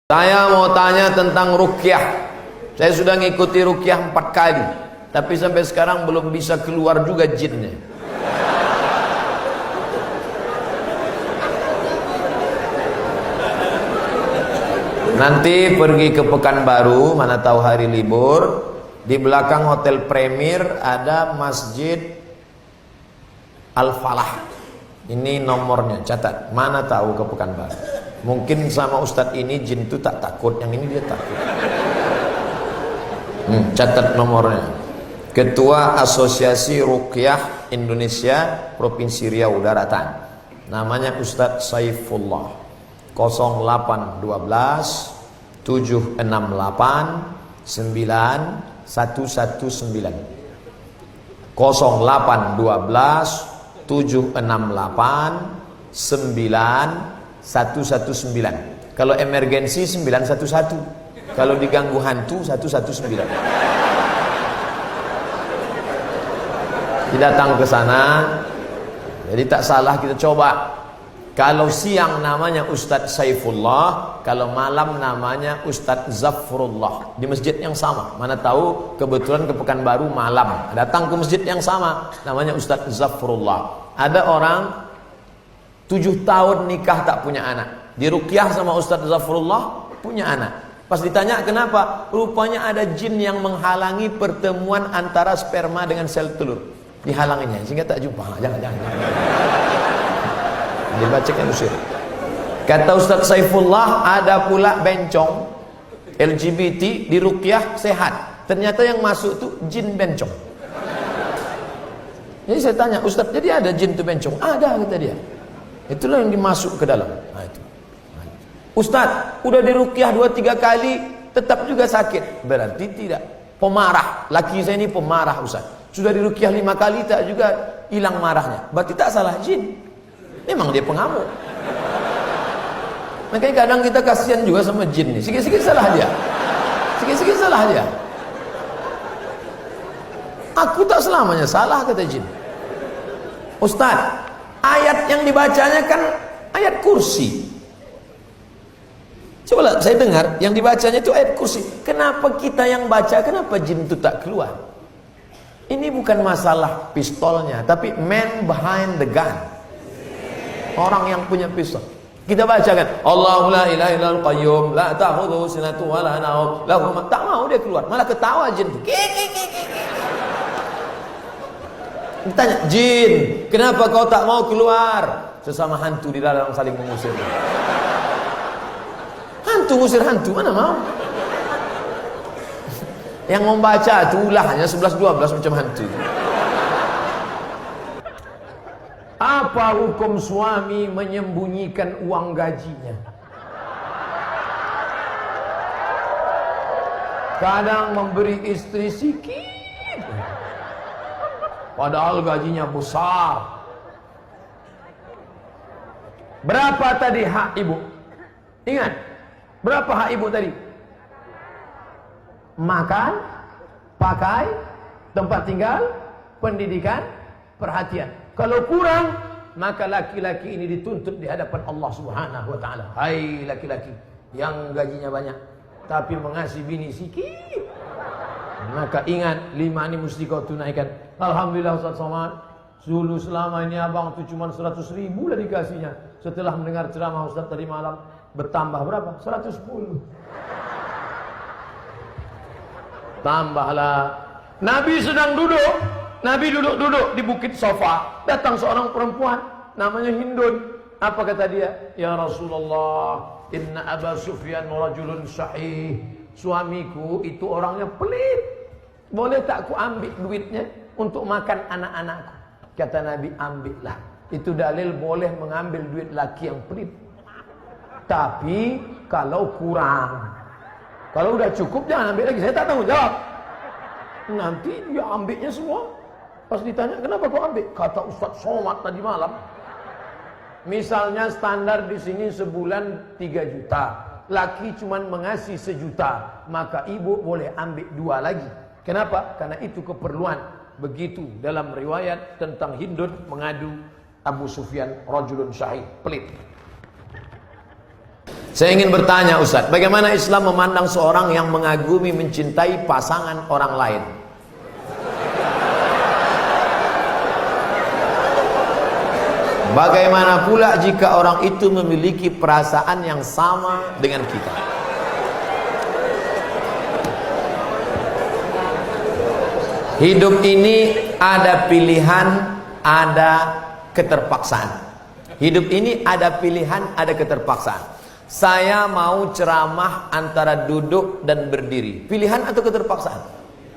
Saya mau tanya tentang ruqyah. Saya sudah ngikuti ruqyah 4 kali, tapi sampai sekarang belum bisa keluar juga jinnya. Nanti pergi ke Pekanbaru, mana tahu hari libur. Di belakang Hotel Premier ada Masjid Al-Falah. Ini nomornya, catat. Mana tahu ke Pekanbaru. Mungkin sama Ustadz ini jin itu tak takut, yang ini dia takut. Catat nomornya. Ketua Asosiasi Ruqyah Indonesia Provinsi Riau Daratan. Namanya Ustadz Saifullah. 0812 768 9119. 0812 768 9119. Kalau emergensi 911. Kalau diganggu hantu 119. Kita datang ke sana. Jadi tak salah kita coba. Kalau siang namanya Ustadz Saifullah, kalau malam namanya Ustadz Zafrullah. Di masjid yang sama. Mana tahu kebetulan ke Pekanbaru malam. Datang ke masjid yang sama, namanya Ustadz Zafrullah. Ada orang 7 tahun nikah tak punya anak. Diruqyah sama Ustadz Zafrullah, punya anak. Pas ditanya kenapa, rupanya ada jin yang menghalangi pertemuan antara sperma dengan sel telur. Dihalanginya, sehingga tak jumpa. Jangan. Dibacakan usir. Kata Ustadz Saifullah, ada pula bencong LGBT di ruqyah sehat. Ternyata yang masuk tuh jin bencong. Jadi saya tanya, Ustadz, jadi ada jin tuh bencong? Ada, kata dia. Itulah yang dimasuk ke dalam. Nah, itu. Ustadz, udah diruqyah 2-3 kali, tetap juga sakit. Berarti tidak. Pemarah. Laki saya ini pemarah, Ustadz. Sudah diruqyah 5 kali, tak juga hilang marahnya. Berarti tak salah jin. Memang dia pengamuk. Makanya kadang kita kasihan juga sama jin nih. Sikit-sikit salah dia. Sikit-sikit salah dia. Aku tak selamanya salah, kata jin. Ustadz, ayat yang dibacanya kan ayat kursi. Coba saya dengar yang dibacanya itu ayat kursi. Kenapa kita yang baca, kenapa jin itu tak keluar? Ini bukan masalah pistolnya, tapi man behind the gun. Orang yang punya pistol. Kita bacakan Allahu la ilaha illal qayyum la ta'khudhuhu sinatun wa la nawm lahu ma. Tak mau dia keluar, malah ketawa jin. Ditanya, jin, kenapa kau tak mau keluar? Sesama hantu di dalam saling mengusir. Hantu ngusir hantu, mana mau? Yang membaca itu ulahnya 11-12 macam hantu. Apa hukum suami menyembunyikan uang gajinya? Kadang memberi istri sikit, padahal gajinya besar. Berapa tadi hak ibu? Ingat, berapa hak ibu tadi? Makan, pakai, tempat tinggal, pendidikan, perhatian. Kalau kurang, maka laki-laki ini dituntut di hadapan Allah Subhanahu wa taala. Hai laki-laki yang gajinya banyak tapi mengasihi bini sikit, maka ingat 5 ini mesti kau tunaikan. Alhamdulillah Ustaz Somad, dulu selama ini abang tu cuma 100.000 lah dikasihnya. Setelah mendengar ceramah Ustaz tadi malam, bertambah berapa? 110. Tambahlah. Nabi sedang duduk. Nabi duduk-duduk di bukit Sofa. Datang seorang perempuan namanya Hindun. Apa kata dia? Ya Rasulullah, inna Aba Sufyan rajulun sahih. Suamiku itu orangnya pelit. Boleh tak aku ambil duitnya untuk makan anak-anakku? Kata Nabi, ambillah. Itu dalil boleh mengambil duit laki yang pelit. Tapi kalau kurang, kalau udah cukup jangan ambil lagi. Saya tak tanggung jawab. Nanti dia ambilnya semua. Pas ditanya, kenapa kau ambil? Kata Ustaz Somad tadi malam. Misalnya standar di sini sebulan 3 juta. Laki cuman mengasih 1 juta. Maka ibu boleh ambil 2 lagi. Kenapa? Karena itu keperluan. Begitu dalam riwayat tentang Hindun mengadu Abu Sufyan rajulun syahid, pelit. Saya ingin bertanya Ustaz, bagaimana Islam memandang seorang yang mengagumi, mencintai pasangan orang lain? Bagaimana pula jika orang itu memiliki perasaan yang sama dengan kita? Hidup ini ada pilihan, ada keterpaksaan. Hidup ini ada pilihan, ada keterpaksaan. Saya mau ceramah antara duduk dan berdiri. Pilihan atau keterpaksaan?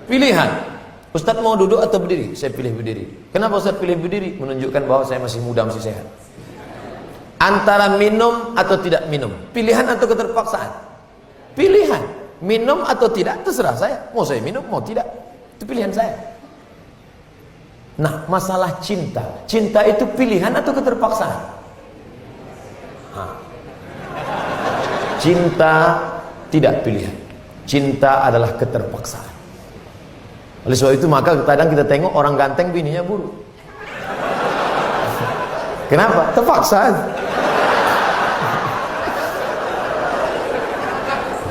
Pilihan. Ustadz mau duduk atau berdiri? Saya pilih berdiri. Kenapa Ustadz pilih berdiri? Menunjukkan bahwa saya masih muda, masih sehat. Antara minum atau tidak minum. Pilihan atau keterpaksaan? Pilihan. Minum atau tidak, terserah saya. Mau saya minum, mau tidak. Itu pilihan saya. Nah, masalah cinta. Cinta itu pilihan atau keterpaksaan? Cinta tidak pilihan. Cinta adalah keterpaksaan. Oleh sebab itu maka kadang kita tengok orang ganteng bininya buruk. Kenapa? Terpaksa.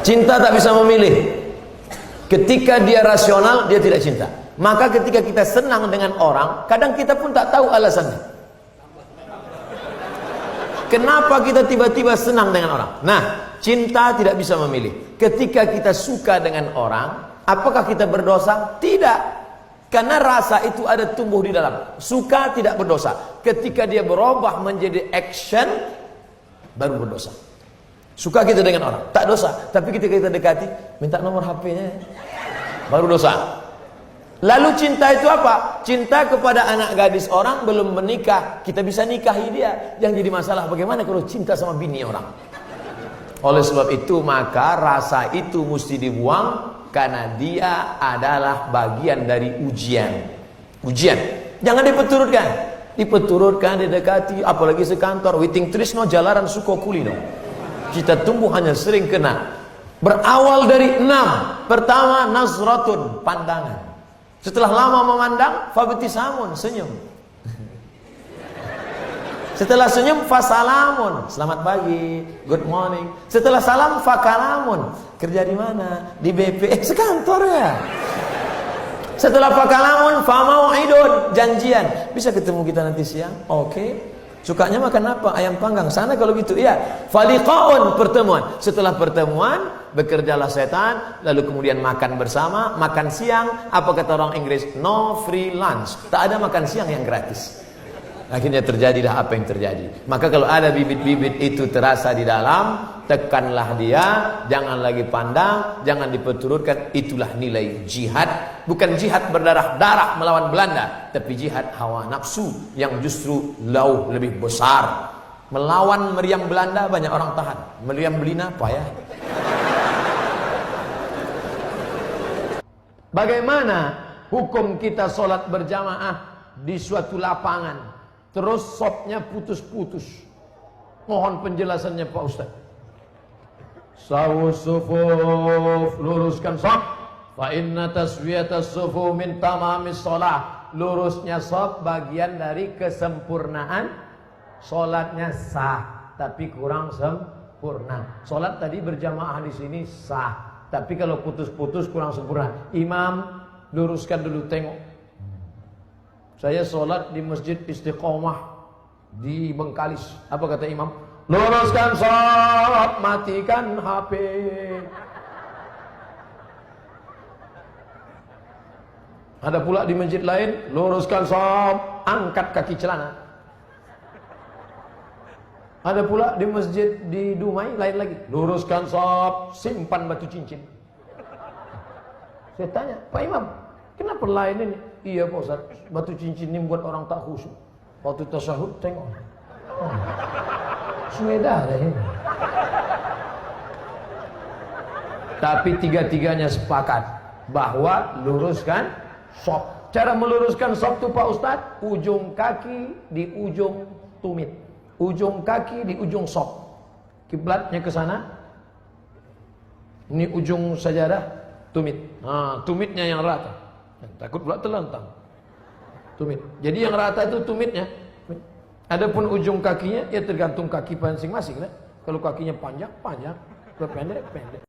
Cinta tak bisa memilih. Ketika dia rasional, dia tidak cinta. Maka ketika kita senang dengan orang, kadang kita pun tak tahu alasannya. Kenapa kita tiba-tiba senang dengan orang? Nah, cinta tidak bisa memilih. Ketika kita suka dengan orang, apakah kita berdosa? Tidak. Karena rasa itu ada tumbuh di dalam. Suka tidak berdosa. Ketika dia berubah menjadi action, baru berdosa. Suka kita dengan orang, tak dosa. Tapi ketika kita dekati, minta nomor HP-nya, baru dosa. Lalu cinta itu apa? Cinta kepada anak gadis orang belum menikah, kita bisa nikahi dia. Yang jadi masalah bagaimana kalau cinta sama bini orang? Oleh sebab itu maka rasa itu mesti dibuang, karena dia adalah bagian dari ujian. Ujian. Jangan dipeturutkan. Dipeturutkan, didekati, apalagi sekantor. Witing trisno jalaran suko kulino. Kita tumbuh hanya sering kena. Berawal dari 6. Pertama, nazratun, pandangan. Setelah lama memandang, fabtisamun, senyum. Setelah senyum, fasalamun, selamat pagi, good morning. Setelah salam, fakalamun, kerja di mana? Di BP, sekantor ya. Setelah fakalamun, famau'idun, janjian. Bisa ketemu kita nanti siang? Oke. Sukanya makan apa? Ayam panggang. Sana kalau gitu. Iya. Faliqaun, pertemuan. Setelah pertemuan, bekerjalah setan, lalu kemudian makan bersama, makan siang. Apa kata orang Inggris? No free lunch. Tak ada makan siang yang gratis. Akhirnya terjadilah apa yang terjadi. Maka kalau ada bibit-bibit itu terasa di dalam, tekanlah dia, jangan lagi pandang, jangan diperturutkan. Itulah nilai jihad. Bukan jihad berdarah-darah melawan Belanda, tapi jihad hawa nafsu yang justru jauh lebih besar. Melawan meriam Belanda banyak orang tahan, meriam Belina payah. Bagaimana hukum kita sholat berjamaah di suatu lapangan, terus sopnya putus-putus? Mohon penjelasannya Pak Ustaz. Sawus sufuf, luruskan sop. Fa inna taswiyatas sufu min tamamis sholah. Lurusnya sop bagian dari kesempurnaan. Sholatnya sah, tapi kurang sempurna. Sholat tadi berjamaah di sini sah, tapi kalau putus-putus kurang sempurna. Imam, luruskan dulu, tengok. Saya sholat di Masjid Istiqomah di Bengkalis. Apa kata imam? Luruskan sholat, matikan HP. Ada pula di masjid lain, luruskan sholat, angkat kaki celana. Ada pula di masjid di Dumai lain lagi, luruskan sholat, simpan batu cincin. Saya tanya, Pak Imam, kenapa lain ini? Iya Pak Ustaz, batu cincin ini buat orang tak khusyuk. Waktu tasyahud tengok, sudah ini. Tapi tiga-tiganya sepakat bahwa luruskan sop. Cara meluruskan sop itu Pak Ustaz, ujung kaki di ujung tumit, ujung kaki di ujung sop. Kiblatnya ke sana. Ini ujung sajadah, tumit. Nah, tumitnya yang rata. Takut pula terlentang. Tumit. Jadi yang rata itu tumitnya. Adapun ujung kakinya ya tergantung kaki masing-masing, kan? Kalau kakinya panjang, panjang. Kalau pendek, pendek.